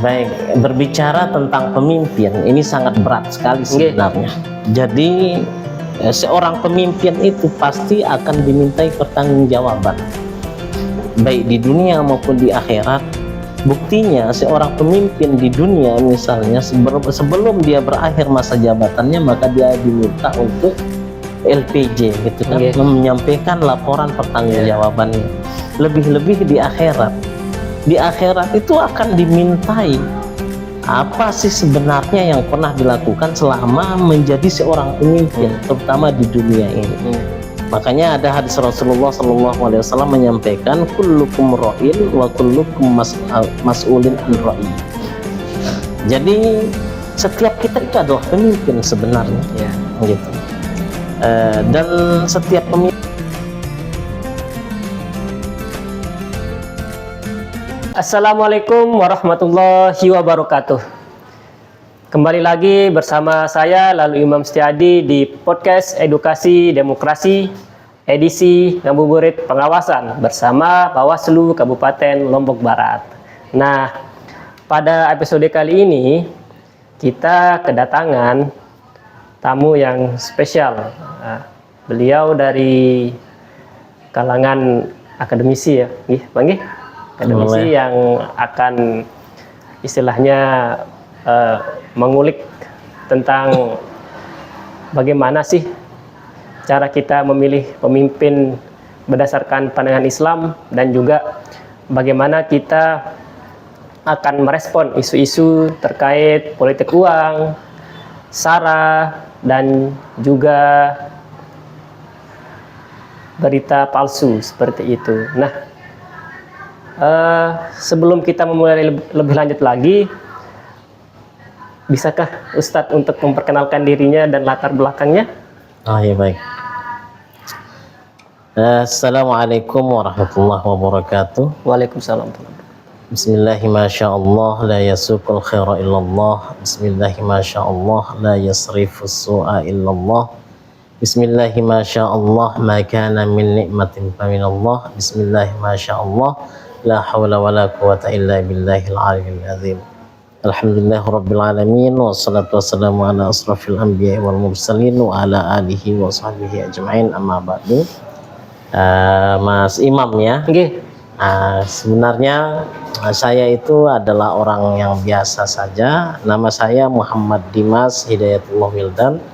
Baik, berbicara tentang pemimpin ini sangat berat sekali sebenarnya. Jadi seorang pemimpin itu pasti akan dimintai pertanggungjawaban, baik di dunia maupun di akhirat. Buktinya seorang pemimpin di dunia misalnya sebelum dia berakhir masa jabatannya, maka dia diminta untuk LPJ gitu kan, menyampaikan laporan pertanggungjawabannya. Lebih-lebih di akhirat. Di akhirat itu akan dimintai apa sih sebenarnya yang pernah dilakukan selama menjadi seorang pemimpin, terutama di dunia ini. Makanya ada hadis Rasulullah SAW menyampaikan kullukum ra'in wa kullukum mas'ulin an ra'i. Jadi setiap kita itu adalah pemimpin sebenarnya, gitu. Dan setiap pemimpin. Assalamualaikum warahmatullahi wabarakatuh. Kembali lagi bersama saya Lalu Imam Setiadi di podcast Edukasi Demokrasi edisi Ngabuburit Pengawasan bersama Bawaslu Kabupaten Lombok Barat. Nah, pada episode kali ini kita kedatangan tamu yang spesial. Beliau dari kalangan akademisi ya, Bang. Akademisi yang akan istilahnya mengulik tentang bagaimana sih cara kita memilih pemimpin berdasarkan pandangan Islam, dan juga bagaimana kita akan merespon isu-isu terkait politik uang, SARA, dan juga berita palsu seperti itu. Nah, sebelum kita memulai lebih lanjut lagi, bisakah Ustadz untuk memperkenalkan dirinya dan latar belakangnya? Ya baik. Assalamualaikum warahmatullahi wabarakatuh. Waalaikumsalam. Bismillahi masyaallah la yasukul khaira illallah. Bismillahi masyaallah la yasrifus su'a illallah. Bismillahi masyaallah ma kana min ni'matin faminallah. Bismillahi masyaallah la hawla wa la quwata illa billahil aliyyil azim. Alhamdulillah rabbil alamin, wassalatu wassalamu ala asrafil anbiya wal mursalin wa ala alihi wa sahbihi ajma'in, amma ba'du. Mas Imam ya. Sebenarnya saya itu adalah orang yang biasa saja. Nama saya Muhammad Dimas Hidayatullah Wildan,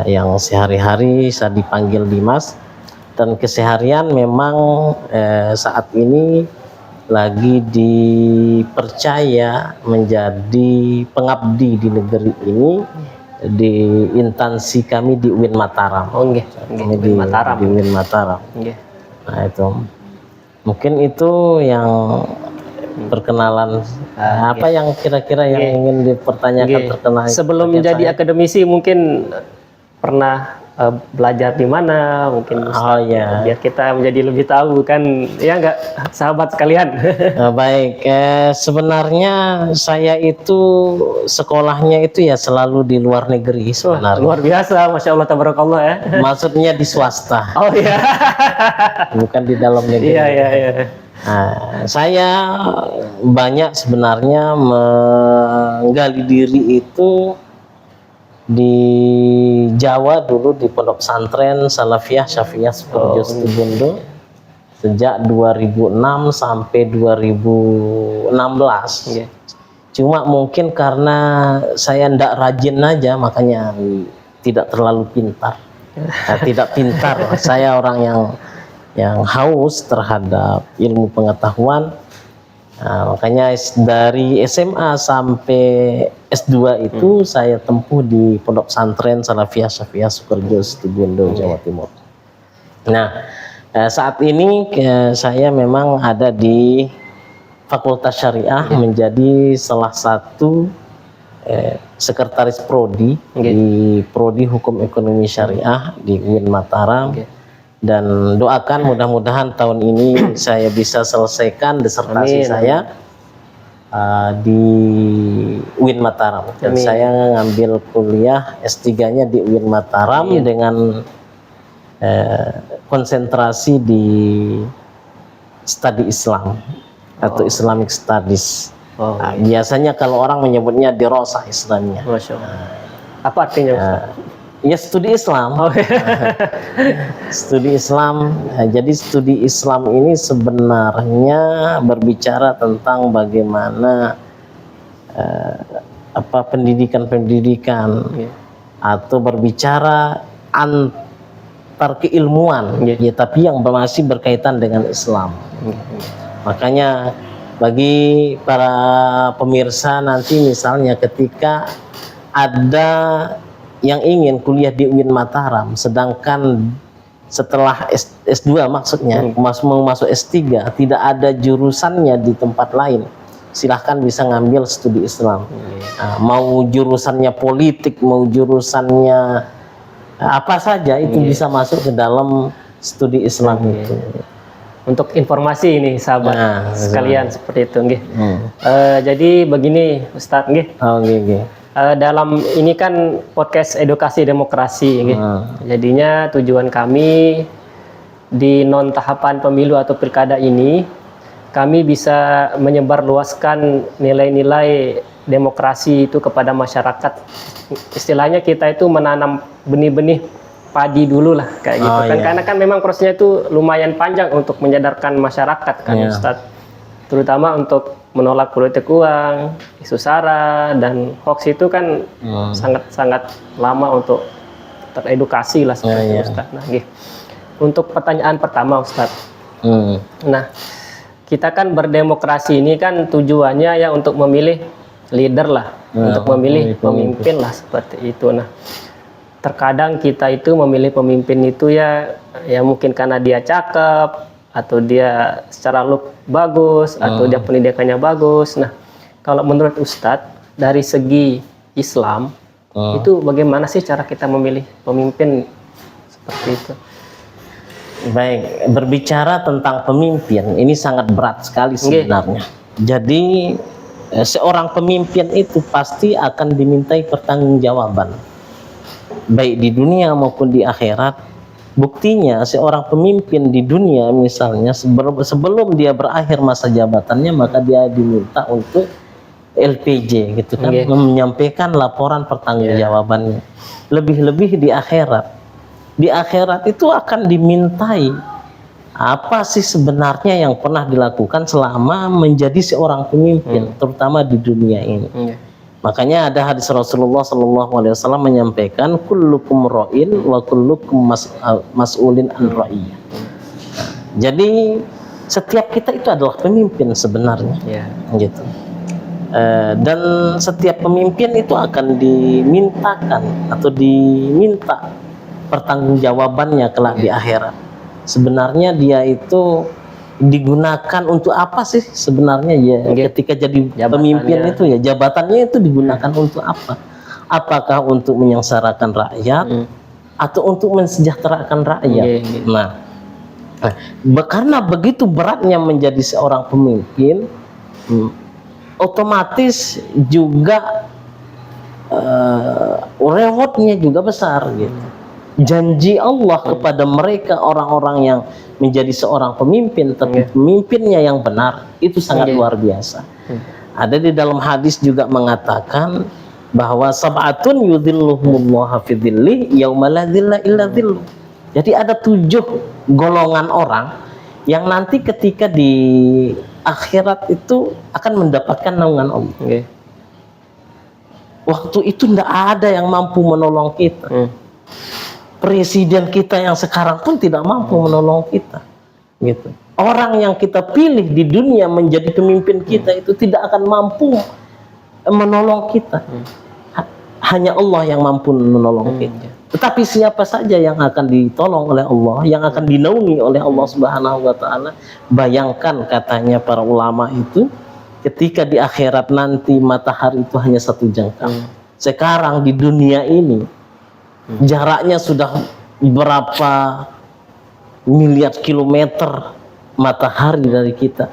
yang sehari-hari saya dipanggil Dimas, dan keseharian memang saat ini lagi dipercaya menjadi pengabdi di negeri ini di instansi kami di UIN Mataram. Di UIN Mataram. Nah itu mungkin itu yang perkenalan. Apa yang kira-kira yang ingin dipertanyakan terkait sebelum menjadi akademisi, mungkin pernah belajar di mana mungkin biar kita menjadi lebih tahu kan, ya enggak sahabat sekalian. Baik, sebenarnya saya itu sekolahnya itu ya selalu di luar negeri sebenarnya. Luar biasa, masya Allah tabarakallah ya. Maksudnya di swasta. Oh iya. Bukan di dalam negeri. Iya. Saya banyak sebenarnya menggali diri itu di Jawa dulu, di Pondok Pesantren Salafiyah Syafiyah Sukoharjo Situbondo sejak 2006 sampai 2016. Cuma mungkin karena saya ndak rajin aja, makanya tidak terlalu pintar. Tidak pintar. Saya orang yang haus terhadap ilmu pengetahuan. Makanya dari SMA sampai S2 itu saya tempuh di Pondok Pesantren Salafiyah Syafiyah Sukoharjo Situbondo, Jawa Timur. Nah, saat ini saya memang ada di Fakultas Syariah, menjadi salah satu sekretaris prodi di Prodi Hukum Ekonomi Syariah di UIN Mataram. Dan doakan mudah-mudahan tahun ini saya bisa selesaikan disertasi saya di UIN Mataram. Dan saya ngambil kuliah S3-nya di UIN Mataram dengan konsentrasi di studi Islam atau Islamic Studies. Oh, Nah, biasanya kalau orang menyebutnya dirasah Islamnya. Masya Allah. Apa artinya Ustaz? Ya studi Islam. Oh, Studi Islam. Jadi studi Islam ini sebenarnya berbicara tentang bagaimana pendidikan atau berbicara antar keilmuan, ya, tapi yang masih berkaitan dengan Islam. Makanya bagi para pemirsa nanti misalnya ketika ada yang ingin kuliah di UIN Mataram, sedangkan setelah S2 maksudnya mau masuk S3 tidak ada jurusannya di tempat lain, silahkan bisa ngambil studi Islam. Nah, mau jurusannya politik, mau jurusannya apa saja itu bisa masuk ke dalam studi Islam itu. Untuk informasi ini sahabat sekalian seperti itu, jadi begini Ustadz, dalam ini kan podcast edukasi demokrasi, jadinya tujuan kami di non tahapan pemilu atau pilkada ini kami bisa menyebarluaskan nilai-nilai demokrasi itu kepada masyarakat. Istilahnya kita itu menanam benih-benih padi dulu lah kayak gitu kan, karena kan memang prosesnya itu lumayan panjang untuk menyadarkan masyarakat kan Ustadz, terutama untuk menolak politik uang, isu sara dan hoax itu kan sangat-sangat lama untuk teredukasi lah seperti itu Ustadz. Nah, untuk pertanyaan pertama Ustadz, nah kita kan berdemokrasi ini kan tujuannya ya untuk memilih leader lah, untuk memilih pemimpin lah seperti itu. Nah, terkadang kita itu memilih pemimpin itu ya mungkin karena dia cakep, atau dia secara look bagus, atau dia pendidikannya bagus. Nah, kalau menurut Ustadz dari segi Islam itu bagaimana sih cara kita memilih pemimpin seperti itu? Baik, berbicara tentang pemimpin ini sangat berat sekali sebenarnya. Jadi seorang pemimpin itu pasti akan dimintai pertanggungjawaban, baik di dunia maupun di akhirat. Buktinya seorang pemimpin di dunia misalnya sebelum dia berakhir masa jabatannya maka dia diminta untuk LPJ gitu kan, menyampaikan laporan pertanggungjawabannya. Lebih-lebih di akhirat. Di akhirat itu akan dimintai apa sih sebenarnya yang pernah dilakukan selama menjadi seorang pemimpin, terutama di dunia ini. Makanya ada hadis Rasulullah SAW menyampaikan kullukum ra'in wa kullukum mas'ulin an ra'iyah. Jadi setiap kita itu adalah pemimpin sebenarnya, gitu. Dan setiap pemimpin itu akan dimintakan atau diminta pertanggungjawabannya kelak di akhirat. Sebenarnya dia itu digunakan untuk apa sih sebenarnya ketika jadi pemimpin itu jabatannya itu digunakan untuk apa? Apakah untuk menyengsarakan rakyat atau untuk mensejahterakan rakyat? Nah, karena begitu beratnya menjadi seorang pemimpin, otomatis juga rewardnya juga besar gitu. Janji Allah kepada mereka orang-orang yang menjadi seorang pemimpin, tapi pemimpinnya yang benar itu sangat luar biasa. Ada di dalam hadis juga mengatakan bahwa sab'atun yudhilluhumullahu fi dhillihi yauma la dhilla illa dhilluh. Jadi ada 7 golongan orang yang nanti ketika di akhirat itu akan mendapatkan naungan Allah. Waktu itu tidak ada yang mampu menolong kita. Presiden kita yang sekarang pun tidak mampu menolong kita, gitu. Orang yang kita pilih di dunia menjadi pemimpin kita itu tidak akan mampu menolong kita. Hanya Allah yang mampu menolong kita. Tetapi siapa saja yang akan ditolong oleh Allah, yang akan dinaungi oleh Allah Subhanahu wa Ta'ala, bayangkan katanya para ulama itu, ketika di akhirat nanti matahari itu hanya 1 jengkal. Sekarang di dunia ini jaraknya sudah berapa miliar kilometer matahari dari kita.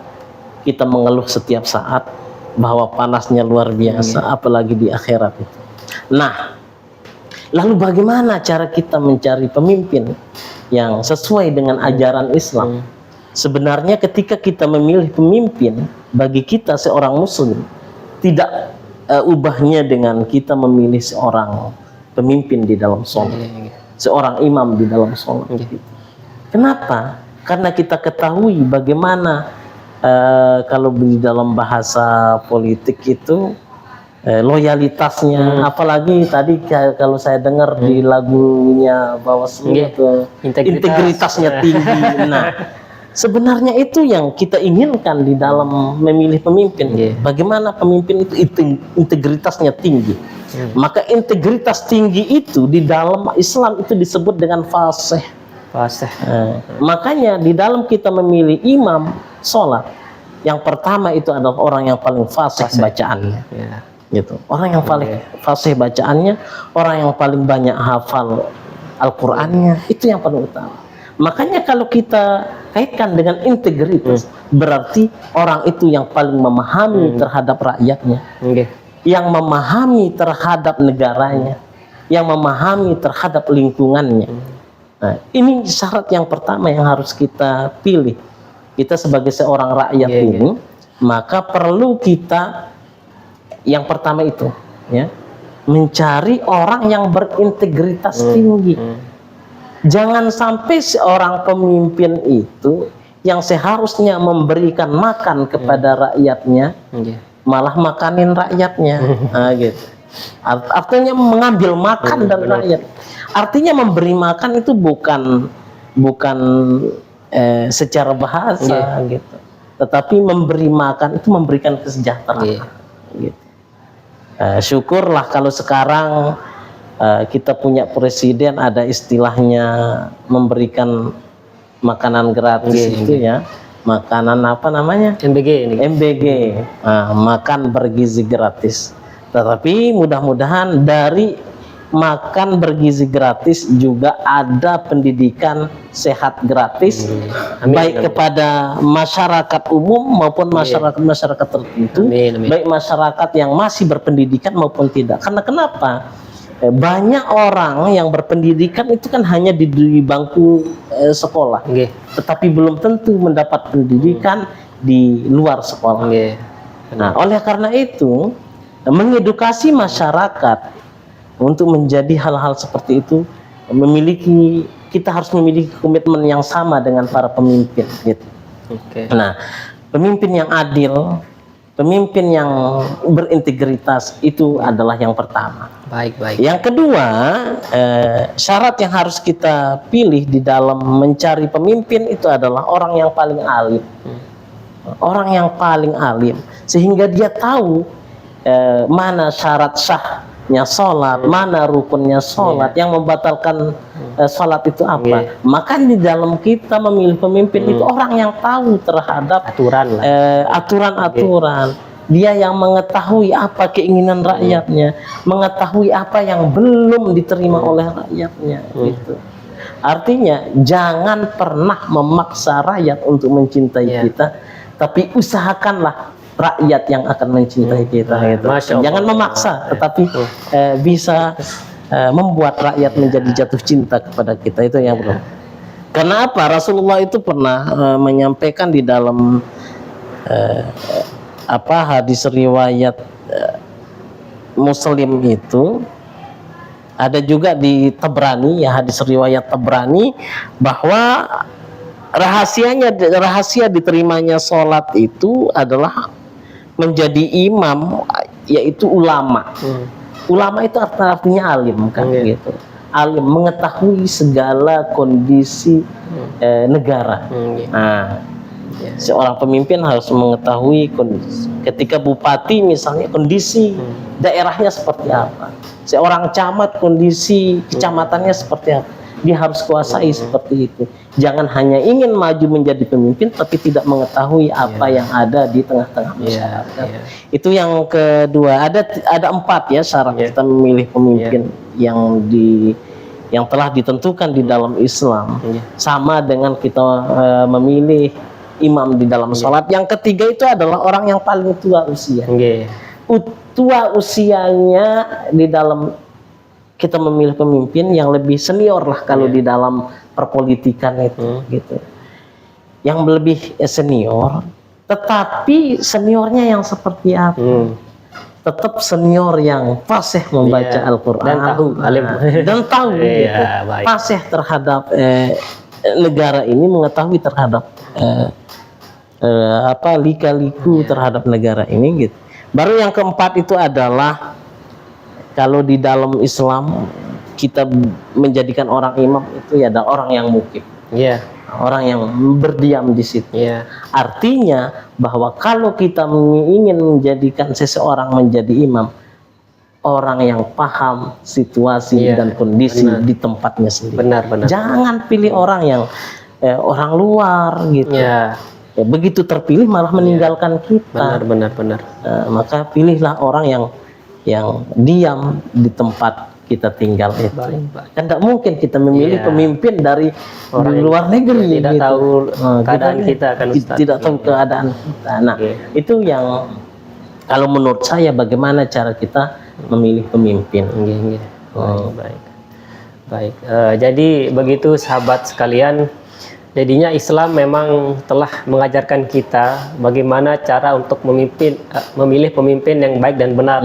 Kita mengeluh setiap saat bahwa panasnya luar biasa, apalagi di akhirat itu. Nah, lalu bagaimana cara kita mencari pemimpin yang sesuai dengan ajaran Islam? sebenarnya ketika kita memilih pemimpin, bagi kita seorang muslim tidak ubahnya dengan kita memilih seorang pemimpin di dalam sholat, seorang imam di dalam sholat. Kenapa? Karena kita ketahui bagaimana kalau di dalam bahasa politik itu loyalitasnya, apalagi tadi kalau saya dengar di lagunya Bawaslu itu integritasnya tinggi. Nah, sebenarnya itu yang kita inginkan di dalam memilih pemimpin. Bagaimana pemimpin itu integritasnya tinggi. Maka integritas tinggi itu di dalam Islam itu disebut dengan fasih. Makanya di dalam kita memilih imam sholat, yang pertama itu adalah orang yang paling fasih bacaannya. Gitu. Orang yang paling fasih bacaannya, orang yang paling banyak hafal Al-Qur'annya, itu yang paling utama. Makanya kalau kita kaitkan dengan integritas, berarti orang itu yang paling memahami terhadap rakyatnya, yang memahami terhadap negaranya, yang memahami terhadap lingkungannya. Nah, ini syarat yang pertama yang harus kita pilih. Kita sebagai seorang rakyat ini, maka perlu kita yang pertama itu, ya, mencari orang yang berintegritas tinggi. Jangan sampai seorang pemimpin itu yang seharusnya memberikan makan kepada rakyatnya, malah makanin rakyatnya. Nah, gitu. Artinya mengambil makan dari rakyat. Artinya memberi makan itu bukan secara bahasa, gitu. Tetapi memberi makan itu memberikan kesejahteraan. Gitu. Syukurlah kalau sekarang kita punya presiden ada istilahnya memberikan makanan gratis itu ya, makanan apa namanya? MBG. Makan bergizi gratis. Tetapi mudah-mudahan dari makan bergizi gratis juga ada pendidikan sehat gratis, baik kepada masyarakat umum maupun masyarakat tertentu, baik masyarakat yang masih berpendidikan maupun tidak. Karena kenapa? Banyak orang yang berpendidikan itu kan hanya di bangku sekolah, tetapi belum tentu mendapat pendidikan di luar sekolah. Nah, oleh karena itu mengedukasi masyarakat untuk menjadi hal-hal seperti itu, kita harus memiliki komitmen yang sama dengan para pemimpin, gitu. Nah, pemimpin yang adil, pemimpin yang berintegritas itu adalah yang pertama. Yang kedua, syarat yang harus kita pilih di dalam mencari pemimpin itu adalah orang yang paling alim. Orang yang paling alim, sehingga dia tahu mana syarat sahnya sholat, mana rukunnya sholat, yang membatalkan sholat itu apa. Maka di dalam kita memilih pemimpin itu orang yang tahu terhadap aturan-aturan. Dia yang mengetahui apa keinginan rakyatnya, mengetahui apa yang belum diterima oleh rakyatnya. Gitu. Artinya jangan pernah memaksa rakyat untuk mencintai kita, tapi usahakanlah rakyat yang akan mencintai kita. Gitu. Jangan memaksa, tetapi bisa membuat rakyat menjadi jatuh cinta kepada kita. Itu yang pertama. Kenapa Rasulullah itu pernah menyampaikan di dalam hadis riwayat Muslim itu, ada juga di Tabrani, ya, hadis riwayat Tabrani, bahwa rahasia diterimanya sholat itu adalah menjadi imam, yaitu ulama. Ulama itu artinya alim, kan, gitu. Alim, mengetahui segala kondisi negara. Nah, seorang pemimpin harus mengetahui kondisi. Ketika bupati misalnya, kondisi daerahnya seperti apa. Seorang camat, kondisi kecamatannya seperti apa. Dia harus kuasai seperti itu. Jangan hanya ingin maju menjadi pemimpin tapi tidak mengetahui apa yang ada di tengah-tengah masyarakat. Itu yang kedua. Ada 4 ya syarat kita memilih pemimpin yang telah ditentukan di dalam Islam. Sama dengan kita memilih imam di dalam sholat. Yang ketiga itu adalah orang yang paling tua usia. Tua usianya di dalam kita memilih pemimpin yang lebih senior lah kalau di dalam perpolitikan itu, gitu. yang lebih senior, tetapi seniornya yang seperti apa? Tetap senior yang fasih membaca Al-Quran dan tahu alim dan tahu gitu, fasih terhadap negara ini, mengetahui terhadap lika-liku terhadap negara ini gitu. Baru yang keempat itu adalah kalau di dalam Islam kita menjadikan orang imam itu ya ada orang yang mukif. Orang yang berdiam di situ. Artinya bahwa kalau kita ingin menjadikan seseorang menjadi imam, orang yang paham situasi dan kondisi di tempatnya sendiri. Jangan pilih orang yang orang luar gitu. Begitu terpilih malah meninggalkan kita. Maka pilihlah orang yang diam di tempat kita tinggal itu. Kan tidak mungkin kita memilih pemimpin dari orang luar negeri, tidak tahu keadaan kita kan Ustaz. Tidak tahu keadaan kita. Nah, itu yang kalau menurut saya bagaimana cara kita memilih pemimpin. Baik. Jadi begitu sahabat sekalian. Jadinya Islam memang telah mengajarkan kita bagaimana cara untuk memilih pemimpin yang baik dan benar.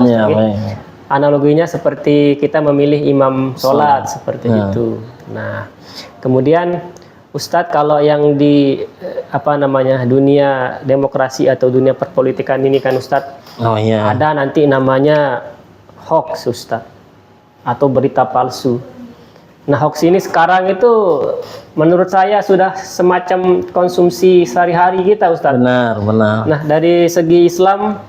Analoginya seperti kita memilih imam sholat seperti itu. Nah, kemudian Ustadz, kalau yang di dunia demokrasi atau dunia perpolitikan ini kan Ustadz, ada nanti namanya hoax Ustadz atau berita palsu. Nah, hoax ini sekarang itu menurut saya sudah semacam konsumsi sehari-hari kita Ustadz. Benar. Nah, dari segi Islam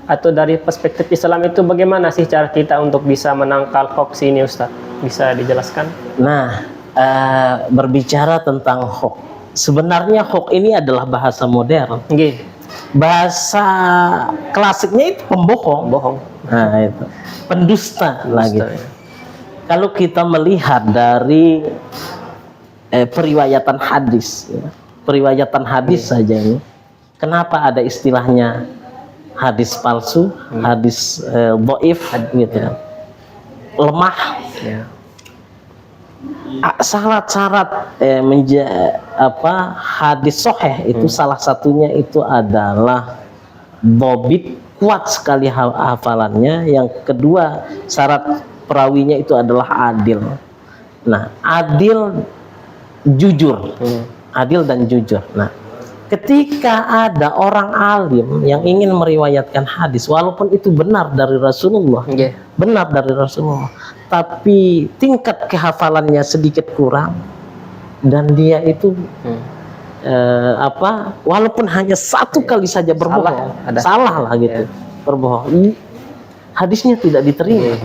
atau dari perspektif Islam itu bagaimana sih cara kita untuk bisa menangkal hoax ini Ustaz? Bisa dijelaskan? Nah, berbicara tentang hoax, sebenarnya hoax ini adalah bahasa modern. Bahasa klasiknya itu pembohong. Nah, itu pendusta lagi. Kalau kita melihat dari periwayatan hadis, periwayatan hadis saja ini, kenapa ada istilahnya hadis palsu, hadis dhaif gitu kan, lemah. Syarat-syarat hadis sahih itu salah satunya itu adalah dhabit, kuat sekali hafalannya. Yang kedua, syarat perawinya itu adalah adil. Nah, adil, jujur, adil dan jujur. Nah, ketika ada orang alim yang ingin meriwayatkan hadis, walaupun itu benar dari Rasulullah, tapi tingkat kehafalannya sedikit kurang, dan dia itu walaupun hanya satu kali saja berbohong, salah lah gitu, berbohong, hadisnya tidak diterima,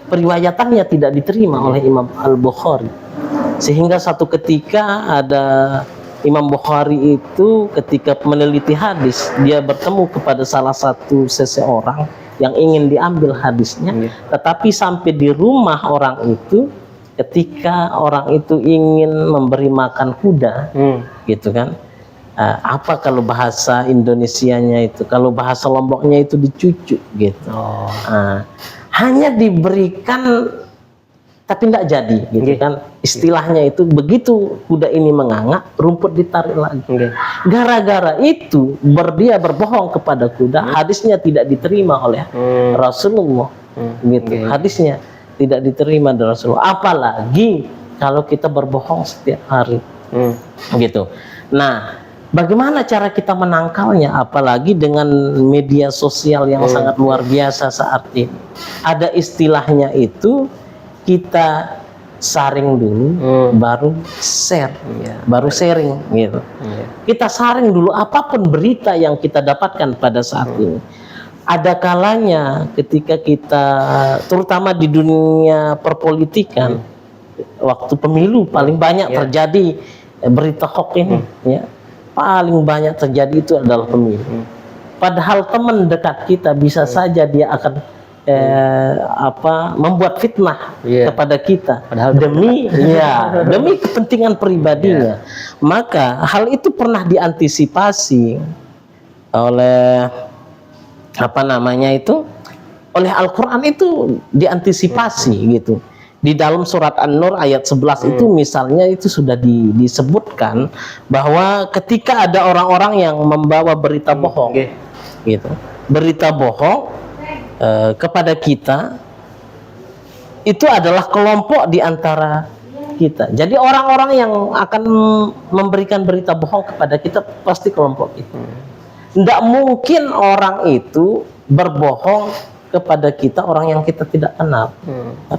periwayatannya tidak diterima oleh Imam Al-Bukhari. Sehingga satu ketika ada Imam Bukhari itu ketika meneliti hadis, dia bertemu kepada salah satu seseorang yang ingin diambil hadisnya, tetapi sampai di rumah orang itu, ketika orang itu ingin memberi makan kuda, gitu kan, apa kalau bahasa Indonesianya itu, kalau bahasa Lomboknya itu dicucuk gitu, hanya diberikan tapi tidak jadi gitu kan, istilahnya itu. Begitu kuda ini menganga, rumput ditarik lagi. Gara-gara itu dia berbohong kepada kuda, hadisnya tidak diterima oleh Rasulullah gitu. Hadisnya tidak diterima dari Rasulullah, apalagi kalau kita berbohong setiap hari gitu. Nah, bagaimana cara kita menangkalnya, apalagi dengan media sosial yang sangat luar biasa saat ini. Ada istilahnya itu, kita saring dulu, baru share, baru sharing gitu. Kita saring dulu apapun berita yang kita dapatkan pada saat ini. Ada kalanya ketika kita, terutama di dunia perpolitikan, waktu pemilu paling banyak terjadi berita hoax ini, paling banyak terjadi itu adalah pemilu. Padahal teman dekat kita bisa saja dia akan membuat fitnah kepada kita, demi kepentingan pribadinya. Maka hal itu pernah diantisipasi oleh oleh Al-Quran, itu diantisipasi gitu. Di dalam surat An-Nur ayat 11 itu misalnya itu sudah disebutkan bahwa ketika ada orang-orang yang membawa berita bohong, gitu, berita bohong kepada kita, itu adalah kelompok di antara kita. Jadi orang-orang yang akan memberikan berita bohong kepada kita pasti kelompok kita. Tidak mungkin orang itu berbohong kepada kita orang yang kita tidak kenal.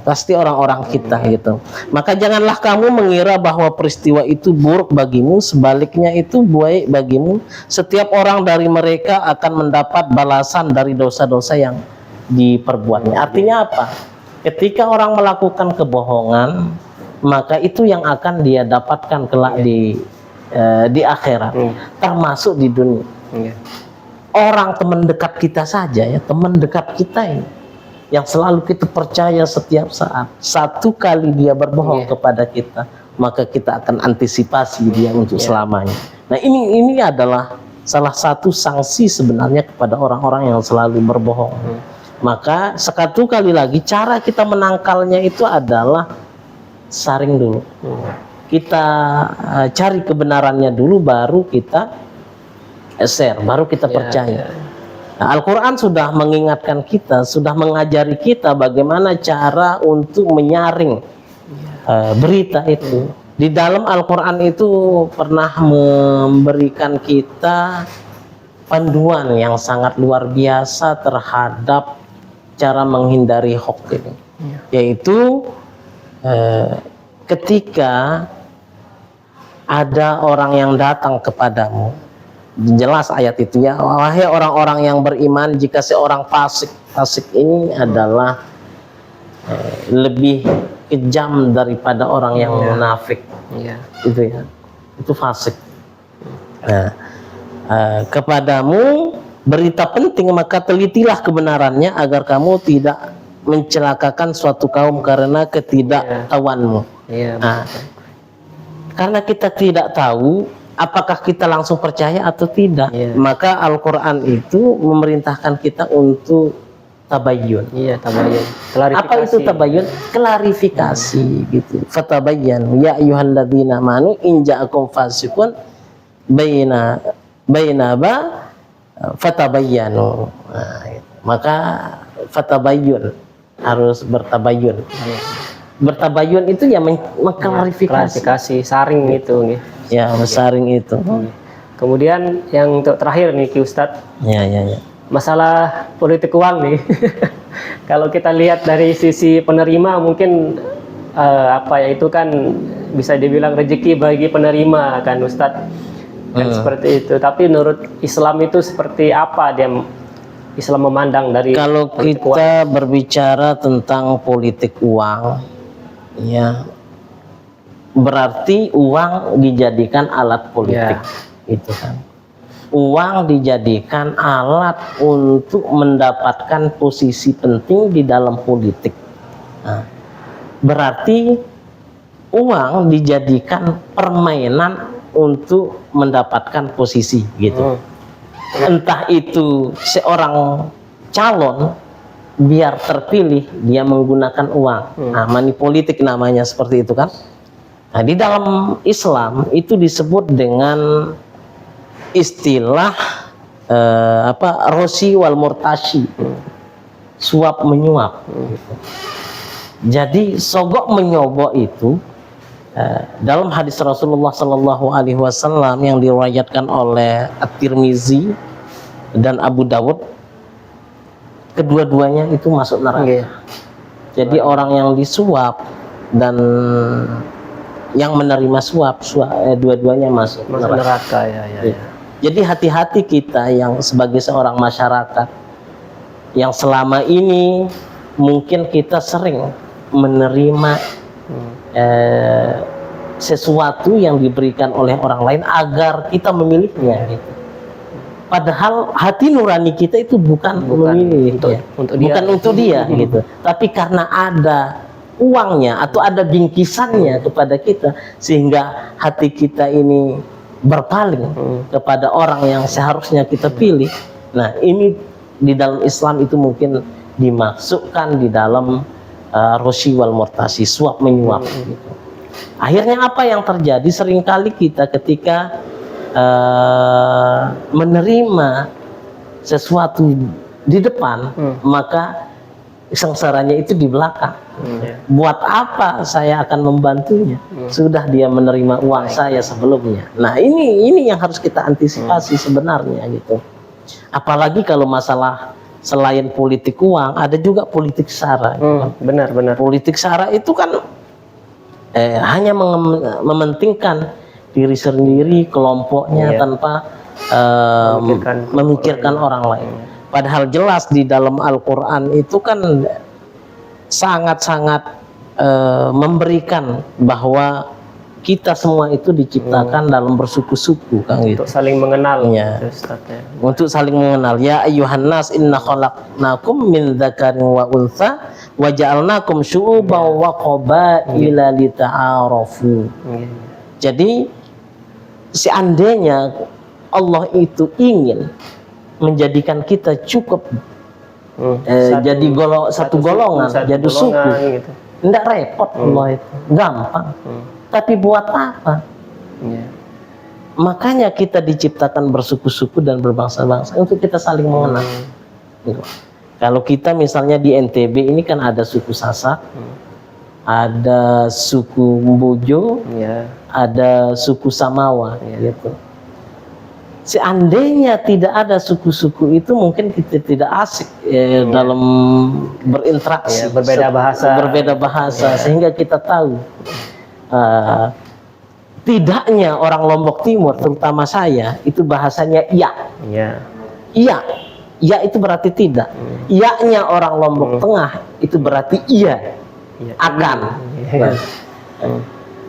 Pasti orang-orang kita gitu. Maka janganlah kamu mengira bahwa peristiwa itu buruk bagimu, sebaliknya itu baik bagimu. Setiap orang dari mereka akan mendapat balasan dari dosa-dosa yang diperbuatnya. Artinya apa? Ketika orang melakukan kebohongan, maka itu yang akan dia dapatkan kelak di akhirat, termasuk di dunia. Orang teman dekat kita saja ya, teman dekat kita ini yang selalu kita percaya setiap saat, satu kali dia berbohong kepada kita, maka kita akan antisipasi dia untuk selamanya. Nah, ini adalah salah satu sanksi sebenarnya kepada orang-orang yang selalu berbohong. Maka satu kali lagi cara kita menangkalnya itu adalah saring dulu. Kita cari kebenarannya dulu, baru kita share, baru kita percaya. Nah, Al-Quran sudah mengingatkan kita, sudah mengajari kita bagaimana cara untuk menyaring berita itu. Di dalam Al-Quran itu pernah memberikan kita panduan yang sangat luar biasa terhadap cara menghindari hoax ini, yaitu ketika ada orang yang datang kepadamu, jelas ayat itu ya, wahai orang-orang yang beriman, jika seorang fasik ini adalah lebih kejam daripada orang yang munafik, itu ya, itu fasik. Nah, kepadamu berita penting, maka telitilah kebenarannya agar kamu tidak mencelakakan suatu kaum karena ketidaktahuanmu. Nah, karena kita tidak tahu apakah kita langsung percaya atau tidak, maka Al-Quran itu memerintahkan kita untuk tabayyun. Tabayyun. Apa itu tabayyun? Klarifikasi gitu. Fatabayyanu ya ayyuhalladzina amanu in ja'akum fasiqun baina fatabayyanu. Nah, maka fatabayyun, harus bertabayyun. Bertabayyun itu ya mengklarifikasi, saring itu. Ya, saring itu. Kemudian yang untuk terakhir nih Ki Ustadz, masalah politik uang nih. Kalau kita lihat dari sisi penerima, mungkin itu kan bisa dibilang rezeki bagi penerima kan Ustadz, kan seperti itu. Tapi menurut Islam itu seperti apa dia Islam memandang dari kalau kita berbicara tentang politik uang, ya berarti uang dijadikan alat politik, itu kan. Uang dijadikan alat untuk mendapatkan posisi penting di dalam politik. Nah, berarti uang dijadikan permainan untuk mendapatkan posisi, gitu. Entah itu seorang calon biar terpilih dia menggunakan uang. Nah, money politik namanya, seperti itu kan. Nah, di dalam Islam itu disebut dengan istilah rosi wal murtashi, suap menyuap. Jadi sogok menyogok itu dalam hadis Rasulullah Sallallahu Alaihi Wasallam yang diriwayatkan oleh At-Tirmizi dan Abu Dawud, kedua-duanya itu masuk neraka. Jadi orang yang disuap dan yang menerima suap, dua-duanya masuk neraka. Jadi hati-hati kita yang sebagai seorang masyarakat yang selama ini mungkin kita sering menerima sesuatu yang diberikan oleh orang lain agar kita memilihnya, gitu. Padahal hati nurani kita itu bukan memilih, untuk dia, gitu. Tapi karena ada uangnya atau ada bingkisannya kepada kita, sehingga hati kita ini berpaling kepada orang yang seharusnya kita pilih. Nah, ini di dalam Islam itu mungkin dimasukkan di dalam roshi wal murtasi, suap menyuap. Gitu. Akhirnya apa yang terjadi? Seringkali kita ketika menerima sesuatu di depan, maka sengsaranya itu di belakang. Buat apa saya akan membantunya? Sudah dia menerima uang saya sebelumnya. Nah, ini yang harus kita antisipasi sebenarnya gitu. Apalagi kalau masalah selain politik uang, ada juga politik sara. Gitu. Benar. Politik sara itu kan hanya mementingkan diri sendiri, kelompoknya, tanpa memikirkan orang lain. Padahal jelas di dalam Al-Quran itu kan sangat-sangat memberikan bahwa kita semua itu diciptakan dalam bersuku-suku, kan gitu. Untuk saling mengenal. Ya. Untuk saling mengenal. Ya ayyuhan nas inna khalaqnakum min dzakarin wa untha wa ja'alnakum syu'uban wa qabaila lita'arafu. Jadi seandainya Allah itu ingin menjadikan kita cukup jadi satu golongan, jadi suku, gitu. Nggak repot Allah itu, gampang. Tapi buat apa? Makanya kita diciptakan bersuku-suku dan berbangsa-bangsa untuk kita saling mengenal. Kalau kita misalnya di NTB ini kan ada suku Sasak, ada suku Mbojo, ada suku Samawa, gitu. Seandainya tidak ada suku-suku itu, mungkin kita tidak asik dalam berinteraksi, berbeda bahasa, sehingga kita tahu tidaknya orang Lombok Timur, terutama saya, itu bahasanya iya. Iya itu berarti tidak. Iya-nya orang Lombok Tengah itu berarti iya, akan.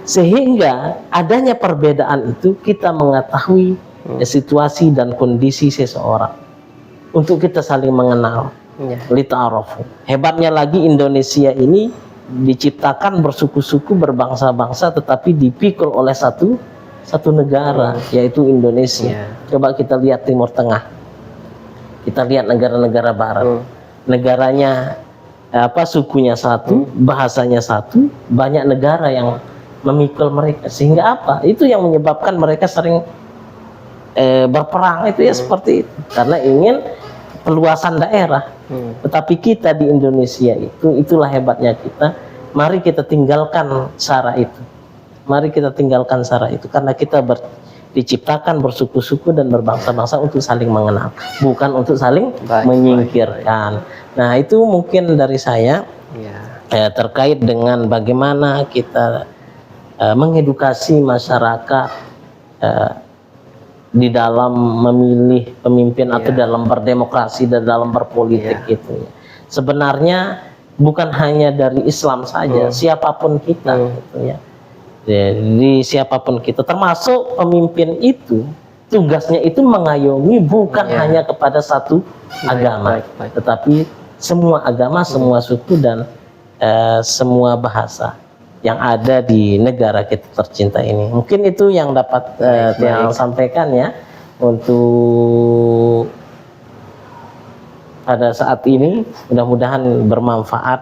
Sehingga adanya perbedaan itu kita mengetahui situasi dan kondisi seseorang untuk kita saling mengenal, lita'arafu. Hebatnya lagi Indonesia ini diciptakan bersuku-suku, berbangsa-bangsa, tetapi dipikul oleh satu negara, yaitu Indonesia. Coba kita lihat Timur Tengah, kita lihat negara-negara Barat, negaranya sukunya satu, bahasanya satu, banyak negara yang memikul mereka, sehingga apa? Itu yang menyebabkan mereka sering berperang itu ya seperti itu, karena ingin peluasan daerah. Tetapi kita di Indonesia itulah hebatnya kita. Mari kita tinggalkan sara itu. Mari kita tinggalkan sara itu, karena kita diciptakan bersuku-suku dan berbangsa-bangsa untuk saling mengenal, bukan untuk saling menyingkirkan. Nah, itu mungkin dari saya terkait dengan bagaimana kita mengedukasi masyarakat di dalam memilih pemimpin atau dalam berdemokrasi dan dalam berpolitik itu. Sebenarnya bukan hanya dari Islam saja, siapapun kita gitu ya. Jadi siapapun kita, termasuk pemimpin itu, tugasnya itu mengayomi bukan hanya kepada satu agama, tetapi semua agama, semua suku dan semua bahasa yang ada di negara kita tercinta ini. Mungkin itu yang dapat yang sampaikan ya untuk pada saat ini. Mudah-mudahan bermanfaat.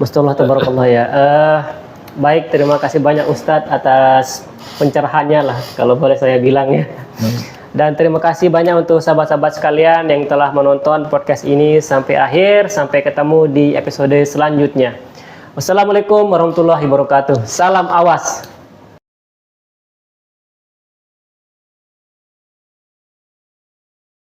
Masya tabarakallah ya. Baik, terima kasih banyak Ustadz atas pencerahannya lah, kalau boleh saya bilang ya. Dan terima kasih banyak untuk sahabat-sahabat sekalian yang telah menonton podcast ini sampai akhir. Sampai ketemu di episode selanjutnya. Wassalamualaikum warahmatullahi wabarakatuh. Salam awas.